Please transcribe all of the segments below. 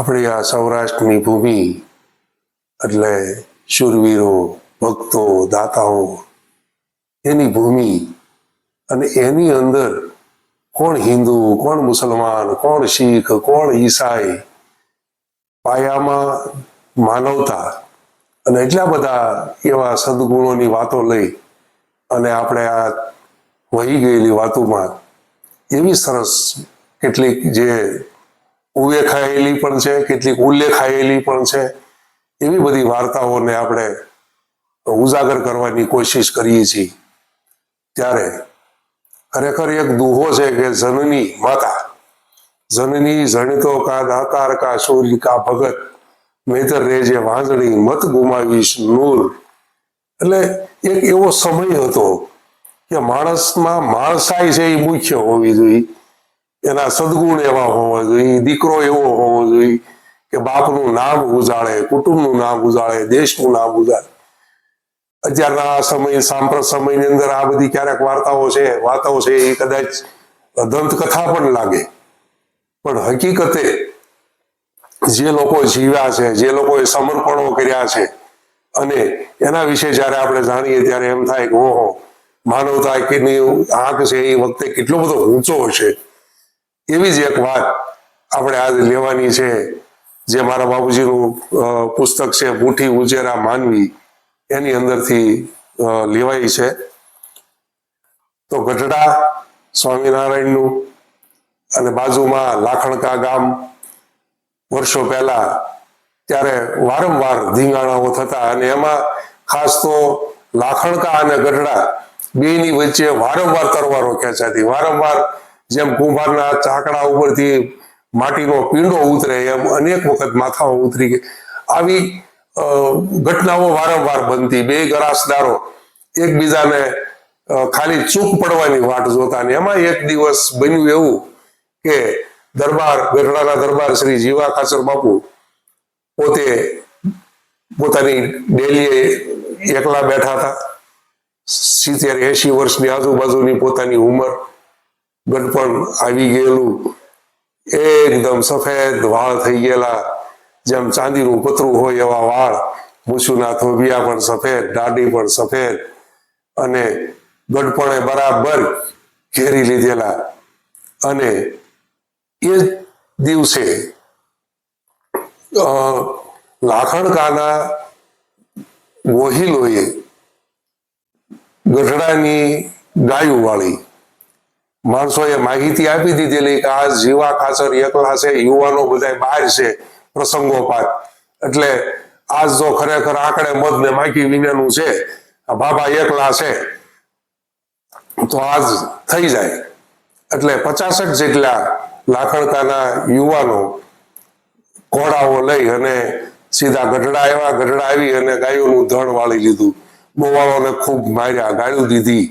આપણી આ સૌરાષ્ટ્રની ભૂમિ એટલે શૂરવીરો, ભક્તો, દાતાઓ એની ભૂમિ, અને એની અંદર કોણ હિન્દુ, કોણ મુસલમાન, કોણ શીખ, કોણ ઈસાઈ, પાયામાં માનવતા અને એટલા બધા એવા સદગુણોની વાતો લઈ અને આપણે આ વહી ગયેલી વાતોમાં એવી સરસ કેટલીક જે ઉલ્લેખાયેલી પણ છે, કેટલીક ઉલ્લેખાયેલી પણ છે, એવી બધી વાર્તાઓને આપણે ઉજાગર કરવાની કોશિશ કરીએ છીએ. ત્યારે ખરેખર એક દુહો છે કે જનની માતા, જનની જણિતો કા દાતાર કા શૂર્ય કા ભગત, નહીતર રેજે વાંદણી મત ગુમાવીશ નૂર. એટલે એક એવો સમય હતો કે માણસમાં માણસાઈ છે એ મુખ્ય હોવી જોઈએ, એના સદગુણ એવા હોવા જોઈએ, દીકરો એવો હોવો જોઈએ કે બાપનું નામ ઉજાળે, કુટુંબનું નામ ઉજાળે, દેશનું નામ ઉજાળે. અત્યારના સમય, સાંપ્રત સમયની અંદર આ બધી ક્યારેક વાર્તાઓ છે એ કદાચ દંતકથા પણ લાગે, પણ હકીકતે જે લોકો જીવ્યા છે, જે લોકોએ સમર્પણો કર્યા છે, અને એના વિશે જયારે આપણે જાણીએ ત્યારે એમ થાય કે ઓહો, માનવતા કેની આંખ છે એ વખતે કેટલો બધો ઊંચો હશે. એવી જ એક વાત આપણે આજે લેવાની છે, જે મારા બાપુજીનું પુસ્તક છે મુઠ્ઠી ઉજેરા માનવી, એની અંદરથી લેવાય છે. તો ગઢડા સ્વામિનારાયણનું અને બાજુમાં લાખણકા ગામ, વર્ષો પહેલા ત્યારે વારંવાર ધીંગાણાઓ થતા, અને એમાં ખાસ તો લાખણકા અને ગઢડા બેની વચ્ચે વારંવાર તરવારો ખેંચાતી. વારંવાર જેમ કુંભારના ચાકડા ઉપરથી માટીનો પીંડો ઉતરે એમ અનેક વખત માથાઓ ઉતરી આવી ઘટનાઓ વારંવાર બનતી. બે ગરાસદારો એકબીજાને ખાલી ચૂક પડવાની વાટ જોતા, ને એમાં એક દિવસ બન્યું એવું કે ગઢડાના દરબાર શ્રી જીવા ખાચર બાપુ પોતે પોતાની ડેલીએ એકલા બેઠા હતા. 70-80 વર્ષની આજુબાજુની પોતાની ઉંમર, ગઢપણ આવી ગયેલું, એકદમ સફેદ વાળ થઈ ગયેલા, જેમ ચાંદીનું પતરું હોય એવા વાળ, મૂછુના થોભિયા પણ સફેદ, દાઢી પણ સફેદ, અને ગઢપણે બરાબર ઘેરી લીધેલા. અને એ દિવસે લાખણકાના વહીલોએ ગઢડાની ગાયું વાળી માણસોએ માહિતી આપી દીધેલી કે આ જીવા ખાચર એકલા છે, યુવાનો બધા બહાર છે પ્રસંગોપાત, એટલે આજ જો ખરેખર આંકડે મધ ને માખી વિનાનું છે, આ બાબા એકલા છે, તો આજ થઈ જાય. એટલે 50 જેટલા લાખણકાના યુવાનો ઘોડાઓ લઈ અને સીધા ગઢડા આવ્યા. ગઢડા આવી અને ગાયોનું ધણ વાળી લીધું. ગોવાળોને ખૂબ માર્યા, ગાળ્યું દીધી,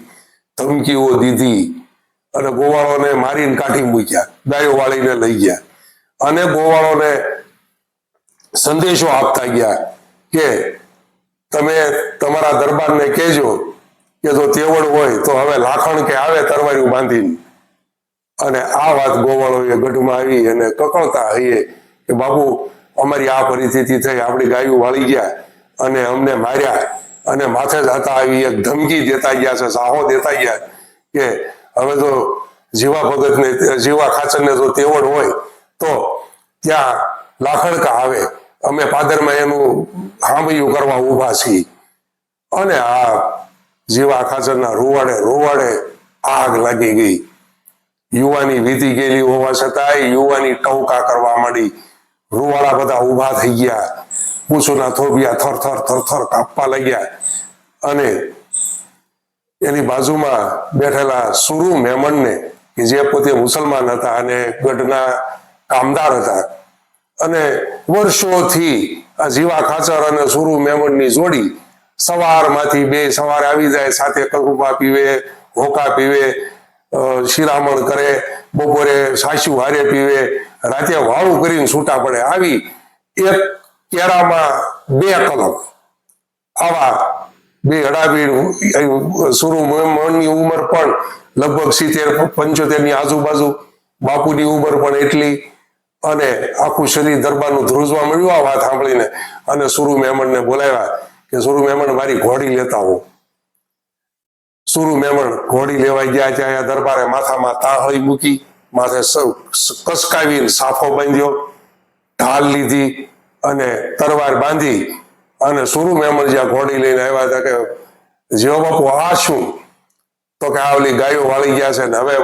ધમકીઓ દીધી, અને ગોવાળોને મારીને કાઢી મૂક્યા, ગાયો વાળીને લઈ ગયા. અને ગોવાળોને સંદેશો આપતા ગયા કે તમે તમારા દરબારને કહેજો કે જો તેવડ હોય તો હવે લાખણ કે આવે તરવારીઓ બાંધીને. અને આ વાત ગોવાળોએ ગઢમાં આવી અને કકળતા હૈયે કે બાપુ, અમારી આ પરિસ્થિતિ થઈ, આપણી ગાયું વાળી ગયા અને અમને માર્યા, અને માથે જતા આવી એક ધમકી દેતા ગયા છે, સાહો દેતા ગયા કે હવે જો જીવા ભગતને, જીવા ખાચરને જો તેવડ હોય તો ત્યાં લાખણકા આવે, અમે પાદરમાં એનું હામૈયું કરવા ઊભા છીએ. અને આ જીવા ખાચરના રોવાડે આગ લાગી ગઈ. યુવાની વીતી ગયેલી હોવા છતાંય યુવાની ટવકા કરવા માંડી. રૂવાડા બધા ઊભા થઈ ગયા, પૂછોના થોભિયા થર કાપવા લાગ્યા. અને એની બાજુમાં બેઠેલા સુરુ મેમણને, કે જે પોતે મુસલમાન હતા અને ગઢના કામદાર હતા, અને વર્ષોથી આ જીવા ખાચર અને સુરુ મેમણની જોડી સવારમાંથી બે સવારે આવી જાય, સાથે કલ્પા પીવે, હોકા પીવે, શિરામણ કરે, બપોરે સાસુ હારે પીવે, રાતે વાળું કરીને છૂટા પડે. આવી એક કેરામાં 2 કલમ, આવા બે અડાબીડ. સુરુ મેમણની ઉંમર પણ લગભગ 70-75 ની આજુબાજુ, બાપુની ઉંમર પણ એટલી, અને આખું શરીર દરબારનું ધ્રુજવા મળ્યું આ વાત સાંભળીને. અને સુરુ મેમણને બોલાવ્યા કે સુરુ મેમણ મારી ઘોડી લેતા હો. સુરુ મેમણ ઘોડી લેવા ગયા ત્યાં દરબારે માથામાં તાહળી મૂકી, માથે કસકાવી સાફો બાંધ્યો, ઢાલ લીધી અને તરવાર બાંધી અને સુરુ મેમણ જ્યાં ઘોડી લઈને આવ્યા હતા કે જેવો બાપુ આ શું? તો કે આ ઓલી ગાયો વાળી ગયા છે ને હવે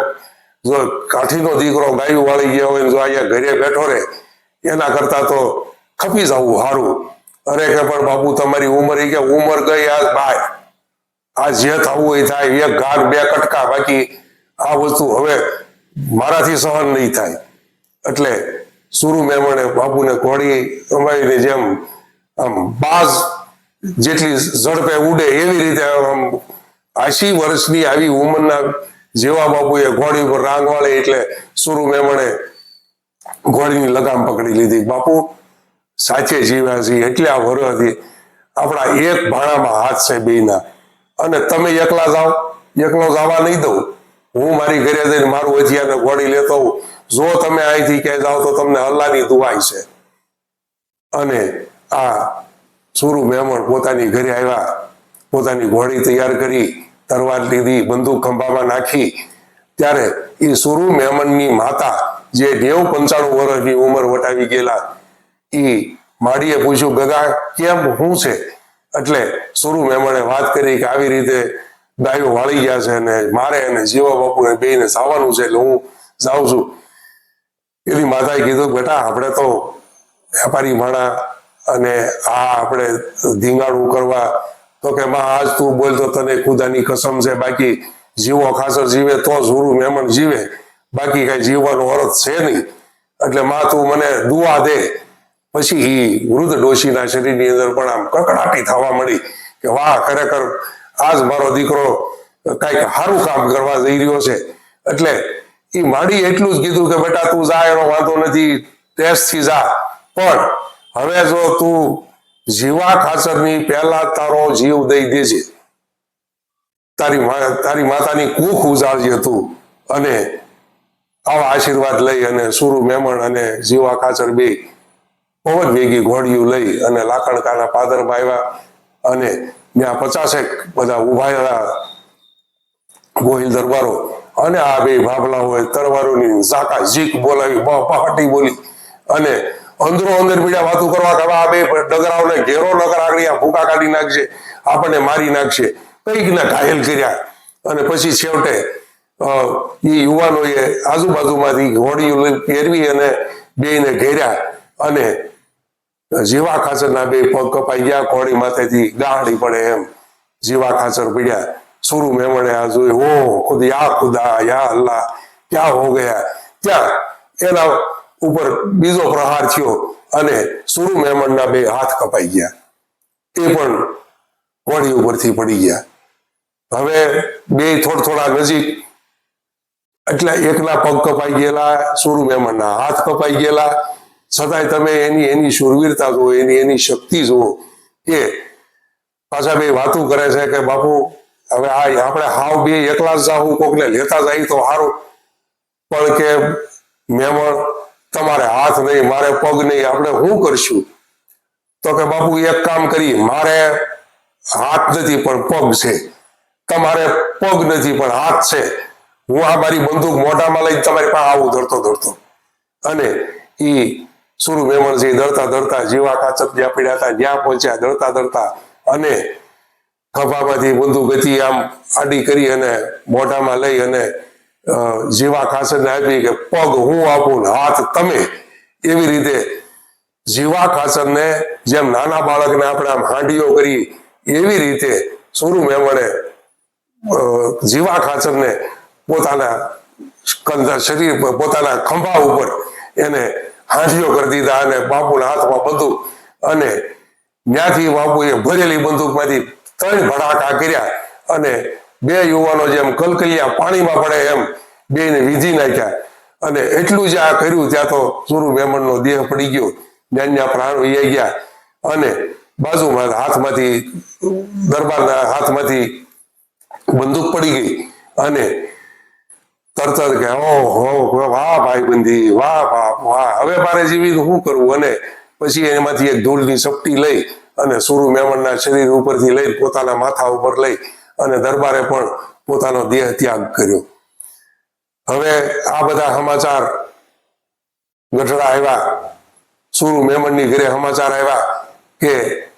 જો કાઠીનો દીકરો ગાયું વાળી ગયા હોય જો અહીંયા ઘરે બેઠો રહે એના કરતા તો ખપી જવું સારું. અરે કે પણ બાપુ તમારી ઉંમર કે ઉંમર ગઈ આ બાય, આ જે થવું હોય થાય, એક ઘાટ બે કટકા, બાકી આ વસ્તુ હવે મારાથી સહન નહીં થાય. એટલે સુરુ મેમણે બાપુને ઘોડી અમારીની જેમ આમ બાજ જેટલી ઝડપે ઉડે એવી રીતે આમ 80 વર્ષની આવી ઉંમરના જેવા બાપુએ ઘોડી ઉપર રાંગ વાળી એટલે સુરુ મેમણે ઘોડીની લગામ પકડી લીધી. બાપુ સાચે જીવ્યા છે એટલે આ વરથી આપણા એક ભાણામાં હાથ છે બેયના, અને તમે એકલા જાઓ, એકલો જવા નહીં દઉં. હું મારી ઘરે જઈને મારું હથિયાર ઘોડી લેતો હોઉં. જો તમે અહીંથી ક્યાંય જાઓ તો તમને અલ્લાહની દુઆ છે. અને આ સુરુ મેમણ પોતાની ઘરે આવ્યા, પોતાની ઘોડી તૈયાર કરી, તરવાર લીધી, બંદૂક ખંભામાં નાખી. ત્યારે એ સુરુ મેમણની માતા જે 90-95 વર્ષની ઉંમર વટાવી ગયેલા, એ માડીએ પૂછ્યું ગગા કેમ શું છે? એટલે સુરુ મેમણે વાત કરી કે આવી રીતે ગાયો વાળી ગયા છે અને મારે અને જીવા બાપુને બેયને જવાનું છે એટલે હું જાઉં છું. એની માતાએ કીધું બેટા આપણે તો વેપારી માણા અને આ આપણે ધીંગાણું કરવા, તો કે માં આજ તું બોલતો તને ખુદાની કસમ છે, બાકી જીવો ખાસર જીવે તો સુરુ મેમણ જીવે, બાકી કઈ જીવવાનો અર્થ છે નહીં. એટલે માં તું મને દુઆ દે. પછી એ વૃદ્ધ ડોશીના શરીરની અંદર પણ આમ કકડાટી થવા મળી કે વાહ ખરેખર આજ મારો દીકરો કઈક સારું કામ કરવા જઈ રહ્યો છે. એટલે એ માડી એટલું જ કીધું કે બેટા તું જા, એનો વાંધો નથી, ટેસ્ટથી જા, પણ હવે જો તું જીવા ખાચરની પહેલા તારો જીવ દઈ દેજે, તારી માતાની કૂખ ઉજાડજે તું. અને આવા આશીર્વાદ લઈ અને સુરુ મેમણ અને જીવા ખાચર બે બહુ જ ભેગી ઘોડીયું લઈ અને લાકણકાના પાદરમાં આવ્યા. અને ત્યાં 50 બધા ઉભા હતા ગોહિલ દરબારો, અને આ બે ભાભલાઓએ તરવારોની ઝાકા ઝીક બોલાવી, પહાટી બોલી અને અંદરો અંદર બીજા વાતો કરવા કે આ બે ડગરાઓને ઘેરો નગર આગળ ભૂકા કાઢી નાખશે, આપણને મારી નાખશે, કઈક ને ઘાયલ કર્યા. અને પછી છેવટે એ યુવાનોએ આજુબાજુમાંથી ઘોડીઓ પહેરવી અને બેયને ઘેર્યા અને જીવા ખાચરના બે પગ કપાઈ ગયા, ઘોડી માથેથી ગાંડી પડે એમ જીવા ખાચર પડ્યા. સુરુ મેમણે આ જોયું, ઓ ખુદ યા ખુદા યા અલ્લાહ ક્યાં હો ગયા. ત્યાં એના ઉપર બીજો પ્રહાર થયો અને સુરુ મેમણના બે હાથ કપાઈ ગયા, એ પણ ઘોડી ઉપરથી પડી ગયા. હવે બે થોડા નજીક, એટલે એકના પગ કપાઈ ગયેલા, સુરુ મેમણના હાથ કપાઈ ગયેલા, છતાંય તમે એની શૂરવીરતા જુઓ, એની શક્તિ જુઓ. એ પાછા બે વાતું કરે છે કે બાપુ હવે આપણે હાવ બે એકલા જ જાવું, કોકને લેતા જાય તો સારું, પણ કે મેમણ તમારે હાથ નહીં, મારે પગ નહીં, આપણે શું કરશું? તો કે બાપુ એક કામ કરી, મારે હાથ નથી પણ પગ છે, તમારે પગ નથી પણ હાથ છે, હું આ મારી બંદૂક મોઢામાં લઈને તમારી પાસે આવું ધરતો. અને એ સુરુ મેમણ જે દરતા જીવા ખાચર જ્યાં પડ્યા હતા જ્યાં પહોંચ્યા, દરતા અને ખભામાંથી બંદૂક હતી આમ આડી કરી અને મોઢામાં લઈ અને જીવા ખાચરને આપી કે પગ હું આપું ને હાથ તમે. એવી રીતે જીવા ખાચરને જેમ નાના બાળકને આપણે આમ હાંડીઓ કરી એવી રીતે સુરુ મેમણે જીવા ખાચરને પોતાના શરીર પોતાના ખંભા ઉપર એને હાંડીઓ કરી દીધા અને બાપુના હાથમાં બંદૂક, અને ત્યાંથી બાપુએ ભરેલી બંદૂકમાંથી 3 ભડાકા કર્યા અને બે યુવાનો જેમ કલકલિયા પાણીમાં પડે એમ બેને વીંધી નાખ્યા. અને એટલું જ આ કર્યું ત્યાં તો સુરુ મેમણનો દેહ પડી ગયો, જ્ઞાનના પ્રાણ વહી ગયા. અને બાજુમાં દરબારના હાથમાંથી બંદૂક પડી ગઈ અને તરત જ કે ઓહો વાહ ભાઈબંધી વાહ બાપ વાહ, હવે મારે જીવી શું કરવું? અને પછી એમાંથી એક ધૂળની ચપટી લઈ અને સુરુ મેમણના શરીર ઉપરથી લઈ પોતાના માથા ઉપર લઈ અને દરબારે પણ પોતાનો દેહ ત્યાગ કર્યો. હવે આ બધા સમાચાર ગઢડા આવ્યા, સુરુ મેમણની ઘરે સમાચાર આવ્યા કે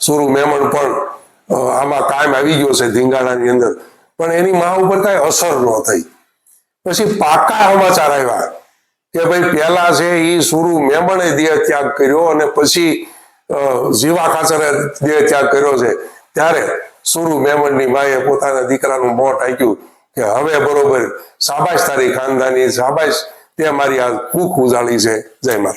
સુરુ મેમણ પણ આમાં કાયમ આવી ગયો છે ધીંગાણાની અંદર, પણ એની મા ઉપર કઈ અસર ન થઈ. પછી પાકા સમાચાર આવ્યા કે ભાઈ પેલા છે એ સુરુ મેમણે દેહ ત્યાગ કર્યો અને પછી જીવા ખાચરે દેહ ત્યાગ કર્યો છે. ત્યારે સુરુ મેમણની માએ પોતાના દીકરાનું મોં ટાંક્યું કે હવે બરોબર, શાબાશ તારી ખાનદાની, શાબાશ તે મારી આ કૂખ ઉજાળી છે. જય માતા.